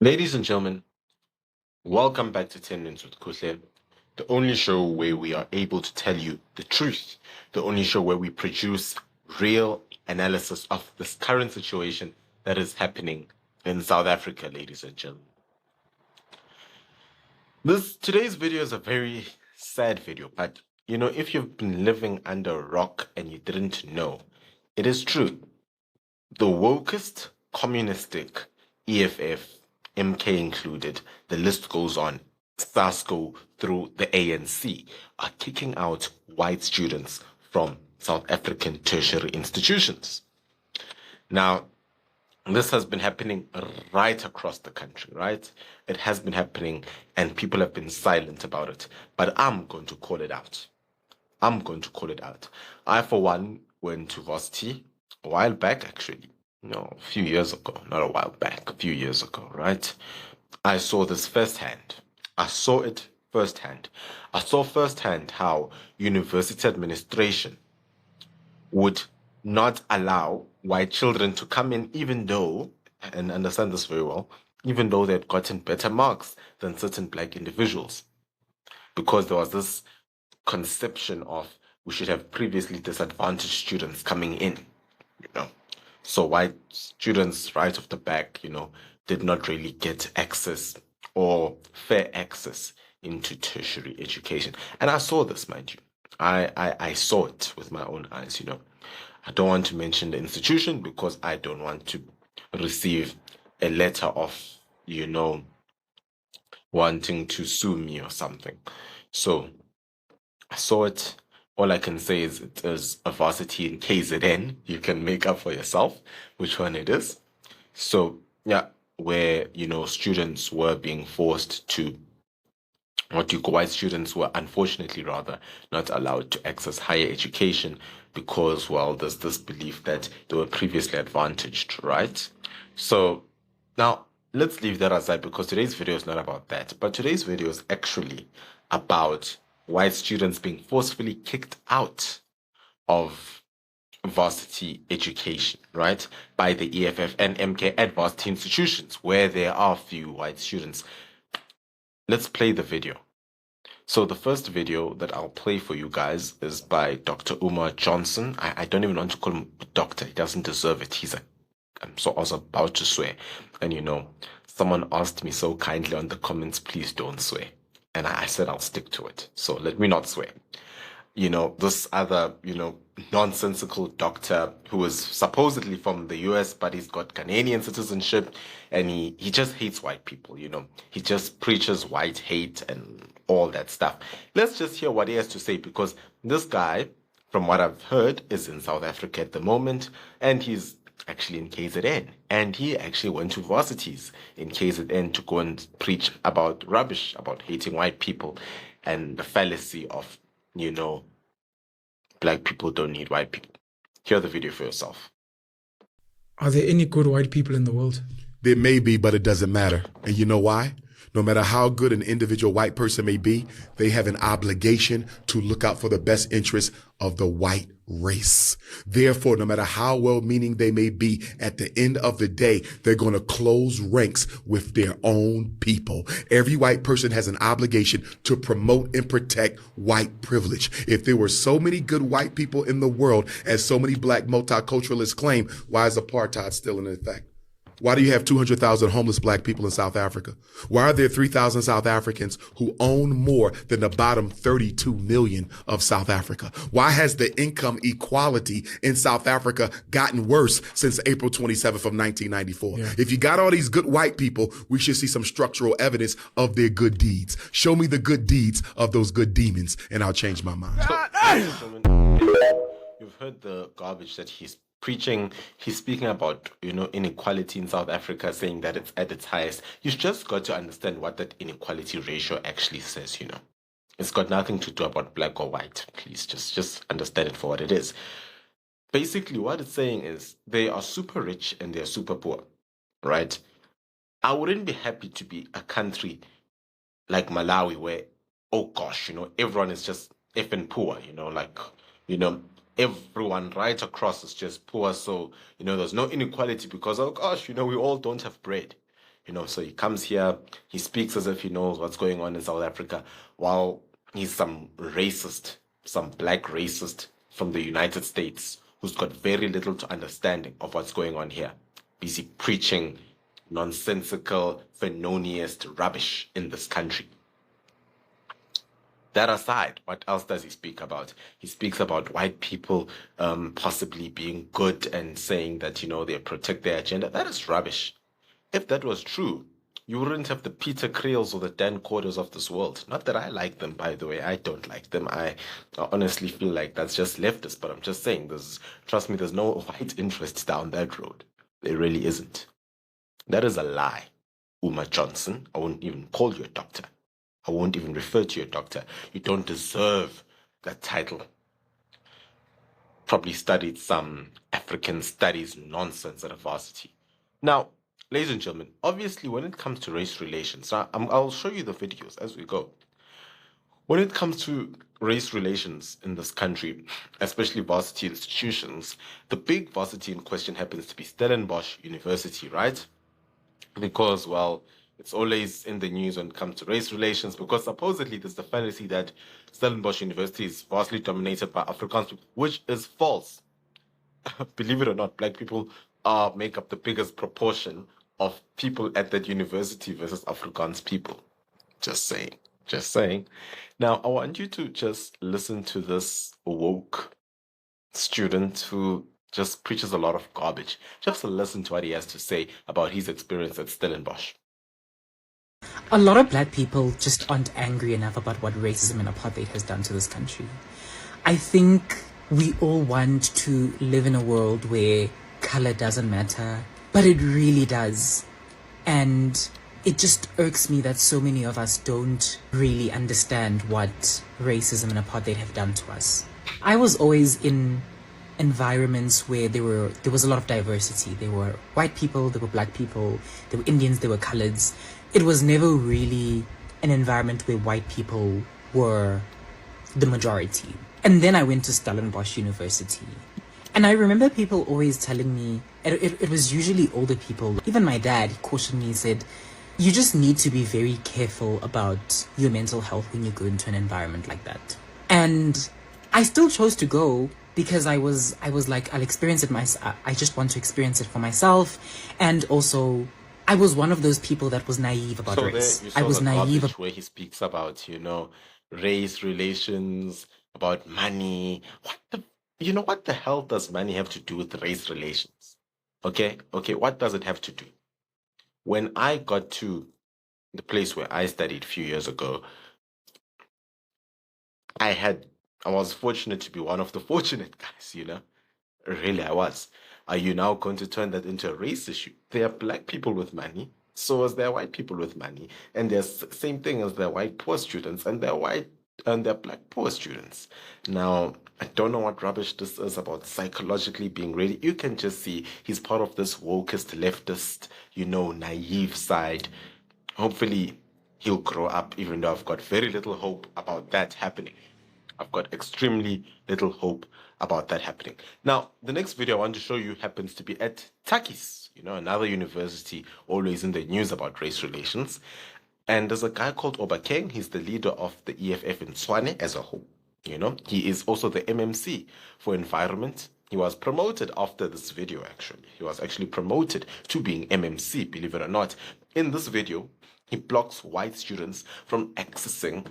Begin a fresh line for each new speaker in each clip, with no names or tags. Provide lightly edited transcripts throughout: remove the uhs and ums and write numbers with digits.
Ladies and gentlemen, welcome back to 10 Minutes with Kuhle, the only show where we are able to tell you the truth, the only show where we produce real analysis of this current situation that is happening in South Africa, ladies and gentlemen. Today's video is a very sad video, but if you've been living under a rock and you didn't know, it is true. The wokest, communistic, EFF, MK included, the list goes on, SASCO through the ANC, are kicking out white students from South African tertiary institutions. Now, this has been happening right across the country, right? It has been happening and people have been silent about it. But I'm going to call it out. I'm going to call it out. I, for one, went to varsity a while back, actually. No, a few years ago. Not a while back, a few years ago, right? I saw this firsthand. I saw it firsthand. I saw firsthand how university administration would not allow white children to come in, even though, and understand this very well, even though they had gotten better marks than certain black individuals. Because there was this conception of we should have previously disadvantaged students coming in, So white students right off the back, did not really get access or fair access into tertiary education. And I saw this, mind you. I saw it with my own eyes, I don't want to mention the institution because I don't want to receive a letter of, wanting to sue me or something. So I saw it. All I can say is it is a varsity in KZN. You can make up for yourself which one it is. So yeah, where students were being forced to, white students were unfortunately rather not allowed to access higher education because, well, there's this belief that they were previously advantaged, right? So now let's leave that aside because today's video is not about that, but today's video is actually about white students being forcefully kicked out of varsity education, right, by the EFF and MK at varsity institutions where there are few white students. Let's play the video. So the first video that I'll play for you guys is by Dr. Umar Johnson. I don't even want to call him a doctor. He doesn't deserve it. So I was about to swear. And someone asked me so kindly on the comments, please don't swear. And I said I'll stick to it. So let me not swear. This other, nonsensical doctor who is supposedly from the US, but he's got Ghanaian citizenship, and he just hates white people, He just preaches white hate and all that stuff. Let's just hear what he has to say, because this guy, from what I've heard, is in South Africa at the moment, and he's actually in KZN, and he actually went to varsities in KZN to go and preach about rubbish, about hating white people and the fallacy of, black people don't need white people. Hear the video for yourself.
Are there any good white people in the world?
There may be, but it doesn't matter. And you know why? No matter how good an individual white person may be, they have an obligation to look out for the best interests of the white race. Therefore, no matter how well-meaning they may be, at the end of the day, they're going to close ranks with their own people. Every white person has an obligation to promote and protect white privilege. If there were so many good white people in the world, as so many black multiculturalists claim, why is apartheid still in effect? Why do you have 200,000 homeless black people in South Africa? Why are there 3,000 South Africans who own more than the bottom 32 million of South Africa? Why has the income equality in South Africa gotten worse since April 27th of 1994? Yeah. If you got all these good white people, we should see some structural evidence of their good deeds. Show me the good deeds of those good demons, and I'll change my mind.
You've heard the garbage that he's preaching. He's speaking about, inequality in South Africa, saying that it's at its highest. You've just got to understand what that inequality ratio actually says, It's got nothing to do about black or white. Please just understand it for what it is. Basically, what it's saying is they are super rich and they're super poor, right? I wouldn't be happy to be a country like Malawi where, oh gosh, everyone is just effing poor, everyone right across is just poor. So, there's no inequality because, oh gosh, we all don't have bread. So he comes here, he speaks as if he knows what's going on in South Africa, while he's some racist, some black racist from the United States who's got very little to understanding of what's going on here. Busy preaching nonsensical, felonious rubbish in this country. That aside, what else does he speak about? He speaks about white people possibly being good and saying that, they protect their agenda. That is rubbish. If that was true, you wouldn't have the Peter Creels or the Dan Quotas of this world. Not that I like them, by the way. I don't like them. I honestly feel like that's just leftist, but I'm just saying, trust me, there's no white interest down that road. There really isn't. That is a lie. Uma Johnson, I won't even call you a doctor. I won't even refer to you a doctor. You don't deserve that title. Probably studied some African studies nonsense at a varsity. Now, ladies and gentlemen, obviously when it comes to race relations, I'll show you the videos as we go. When it comes to race relations in this country, especially varsity institutions, the big varsity in question happens to be Stellenbosch University, right? Because, well, it's always in the news when it comes to race relations, because supposedly there's the fantasy that Stellenbosch University is vastly dominated by Afrikaans, which is false. Believe it or not, black people make up the biggest proportion of people at that university versus Afrikaans people. Just saying. Just saying. Now, I want you to just listen to this woke student who just preaches a lot of garbage. Just listen to what he has to say about his experience at Stellenbosch.
A lot of black people just aren't angry enough about what racism and apartheid has done to this country. I think we all want to live in a world where color doesn't matter, but it really does. And it just irks me that so many of us don't really understand what racism and apartheid have done to us. I was always in environments where there was a lot of diversity. There were white people, there were black people, there were Indians, there were coloreds. It was never really an environment where white people were the majority. And then I went to Stellenbosch University. And I remember people always telling me, it was usually older people, even my dad cautioned me, he said, you just need to be very careful about your mental health when you go into an environment like that. And I still chose to go because I was like, I'll experience it myself. I just want to experience it for myself. And also, I was one of those people that was naive about race. I was naive
where he speaks about, race relations, about money. What the hell does money have to do with race relations? Okay, what does it have to do? When I got to the place where I studied a few years ago, I was fortunate to be one of the fortunate guys, Really, I was. Are you now going to turn that into a race issue? There are black people with money, so as there are white people with money. And there's the same thing as there are white poor students, and there are black poor students. Now, I don't know what rubbish this is about psychologically being ready. You can just see he's part of this wokest, leftist, naive side. Hopefully, he'll grow up, even though I've got very little hope about that happening. I've got extremely little hope about that happening. Now, the next video I want to show you happens to be at Tease, another university always in the news about race relations. And there's a guy called Obakeng. He's the leader of the EFF in Tshwane as a whole. He is also the MMC for environment. He was promoted after this video, actually. He was actually promoted to being MMC, believe it or not. In this video, he blocks white students from accessing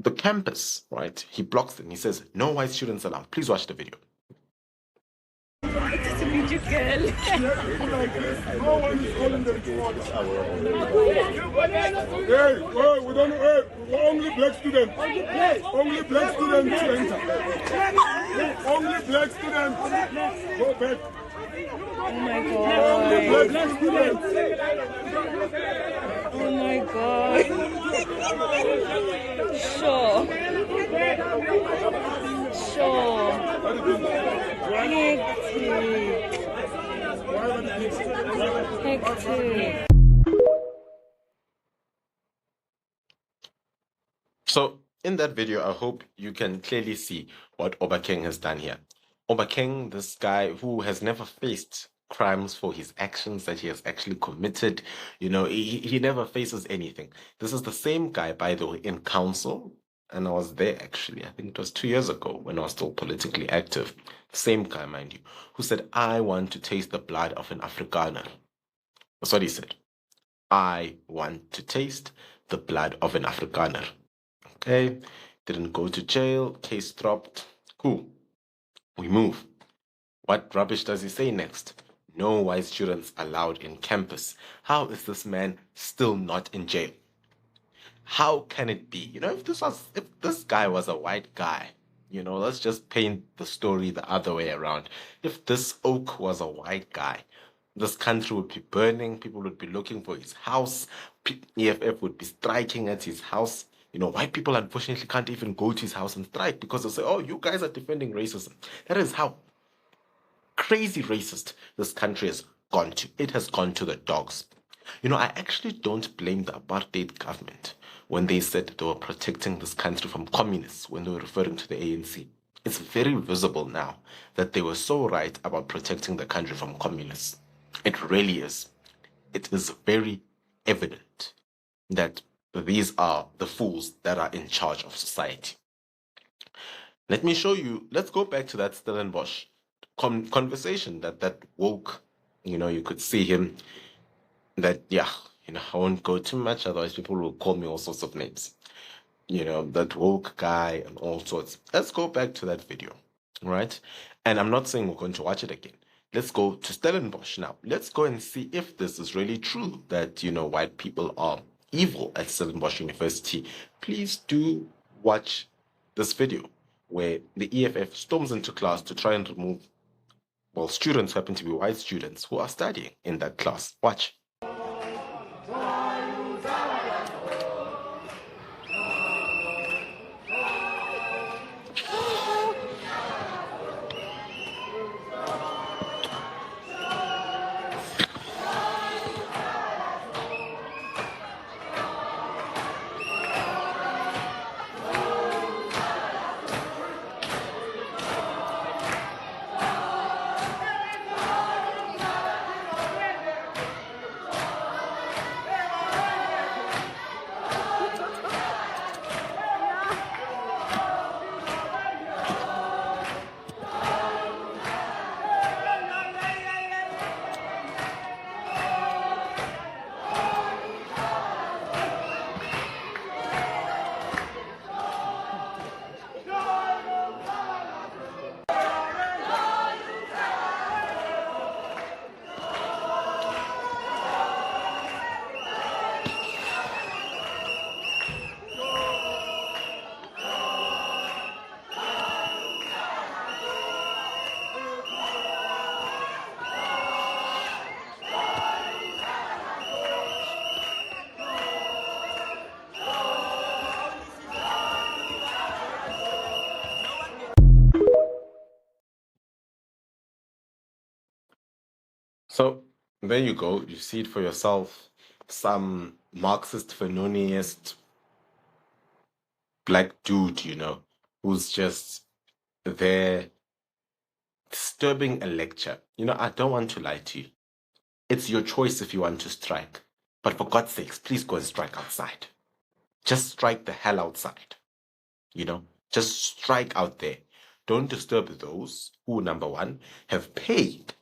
the campus, right? He blocks them. He says, no white students allowed. Please watch the video.
It's a video girl.
No one is calling them to watch. Hey, we don't know. Only black students. Only black students to enter. Only black students. Go back.
Oh my god.
Only black students.
Oh my god. Sure. Hectic.
So in that video, I hope you can clearly see what Obakeng has done here. Obakeng, this guy who has never faced crimes for his actions that he has actually committed. You know, he never faces anything. This is the same guy, by the way, in council, and I was there actually. I think it was 2 years ago when I was still politically active. Same guy, mind you, who said, "I want to taste the blood of an Afrikaner." That's what he said. "I want to taste the blood of an Afrikaner." Okay, didn't go to jail, case dropped. Cool. We move. What rubbish does he say next? No white students allowed in campus. How is this man still not in jail? How can it be? You know, if this guy was a white guy, you know, let's just paint the story the other way around. If this oak was a white guy, this country would be burning, people would be looking for his house, EFF would be striking at his house. You know, white people unfortunately can't even go to his house and strike because they'll say, "Oh, you guys are defending racism." That is how crazy racist this country has gone to. It has gone to the dogs. You know, I actually don't blame the apartheid government when they said they were protecting this country from communists when they were referring to the ANC. It's very visible now that they were so right about protecting the country from communists. It really is. It is very evident that these are the fools that are in charge of society. Let me show you. Let's go back to that Stellenbosch conversation that woke. You know, you could see him. That, yeah, you know, I won't go too much, otherwise people will call me all sorts of names. You know, that woke guy and all sorts. Let's go back to that video, right? And I'm not saying we're going to watch it again. Let's go to Stellenbosch now. Let's go and see if this is really true that, you know, white people are evil at Stellenbosch University. Please do watch this video where the EFF storms into class to try and remove, well, students happen to be white students who are studying in that class. Watch. So there you go. You see it for yourself. Some Marxist, Fanoniist black dude, you know, who's just there disturbing a lecture. You know, I don't want to lie to you. It's your choice if you want to strike. But for God's sakes, please go and strike outside. Just strike the hell outside. You know, just strike out there. Don't disturb those who, number one, have paid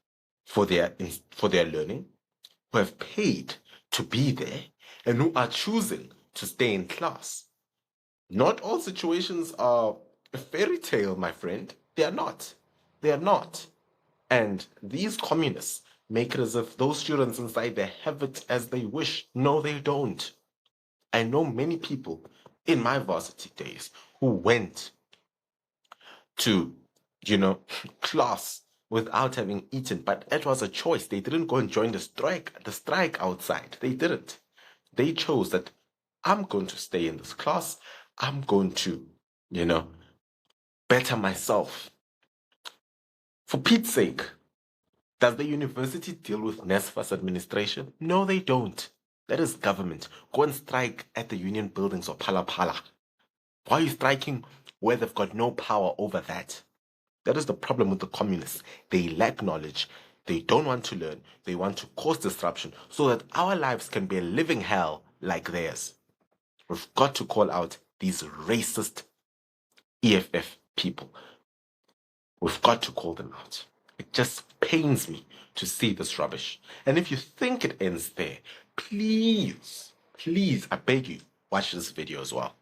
for their learning, who have paid to be there, and who are choosing to stay in class. Not all situations are a fairy tale, my friend. They are not. They are not. And these communists make it as if those students inside there have it as they wish. No, they don't. I know many people in my varsity days who went to, you know, class without having eaten, but it was a choice. They didn't go and join the strike outside. They didn't. They chose that I'm going to stay in this class. I'm going to, you know, better myself. For Pete's sake, does the university deal with NSFAS administration? No, they don't. That is government. Go and strike at the union buildings or Pala Pala. Why are you striking where they've got no power over that? That is the problem with the communists. They lack knowledge. They don't want to learn. They want to cause disruption so that our lives can be a living hell like theirs. We've got to call out these racist EFF people. We've got to call them out. It just pains me to see this rubbish. And if you think it ends there, please, please, I beg you, watch this video as well.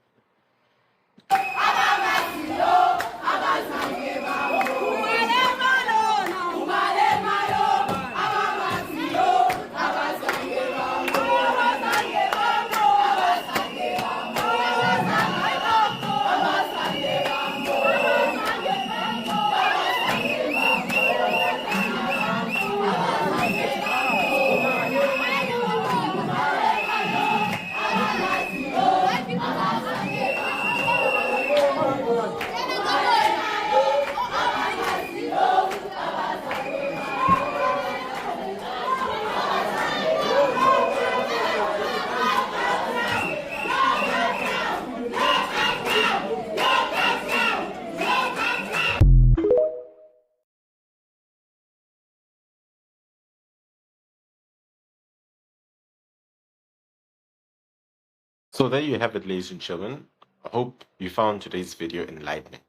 So there you have it, ladies and gentlemen. I hope you found today's video enlightening.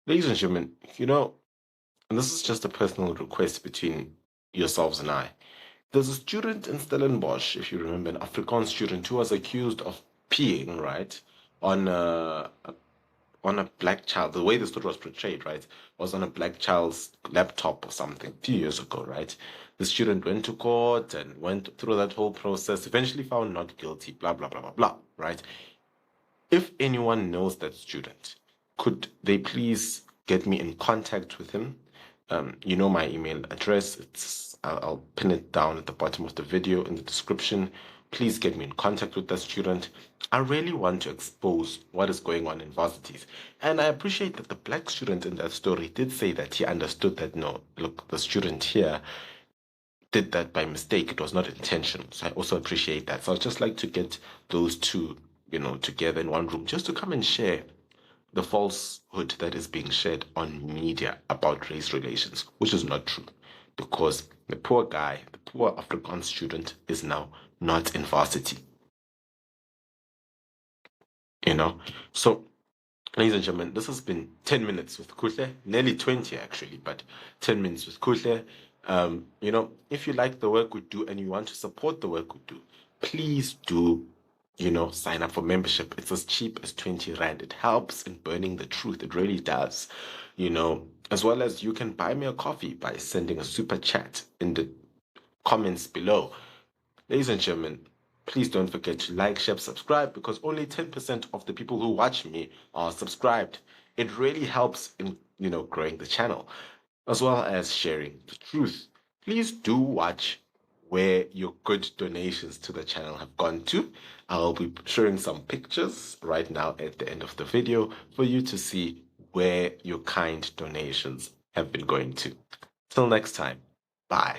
Ladies and gentlemen, and this is just a personal request between yourselves and I. There's a student in Stellenbosch, if you remember, an Afrikaans student who was accused of peeing, right, on a black child. The way the story was portrayed, right, was on a black child's laptop or something a few years ago, right? The student went to court and went through that whole process, eventually found not guilty, blah, blah, blah, blah, blah, right? If anyone knows that student, could they please get me in contact with him? You know my email address. I'll pin it down at the bottom of the video in the description. Please get me in contact with that student. I really want to expose what is going on in varsities. And I appreciate that the black student in that story did say that he understood that, no, look, the student here did that by mistake. It was not intentional. So I also appreciate that. So I'd just like to get those two, together in one room just to come and share the falsehood that is being shared on media about race relations, which is not true. Because the poor guy, the poor Afrikaans student is now not in varsity. So, ladies and gentlemen, this has been 10 minutes with Kuhle, nearly 20 actually, but 10 minutes with Kuhle. If you like the work we do and you want to support the work we do, please do, sign up for membership. It's as cheap as 20 Rand. It helps in burning the truth. It really does. As well as you can buy me a coffee by sending a super chat in the comments below. Ladies and gentlemen, please don't forget to like, share, subscribe, because only 10% of the people who watch me are subscribed. It really helps in, growing the channel, as well as sharing the truth. Please do watch where your good donations to the channel have gone to. I'll be showing some pictures right now at the end of the video for you to see where your kind donations have been going to. Till next time, bye.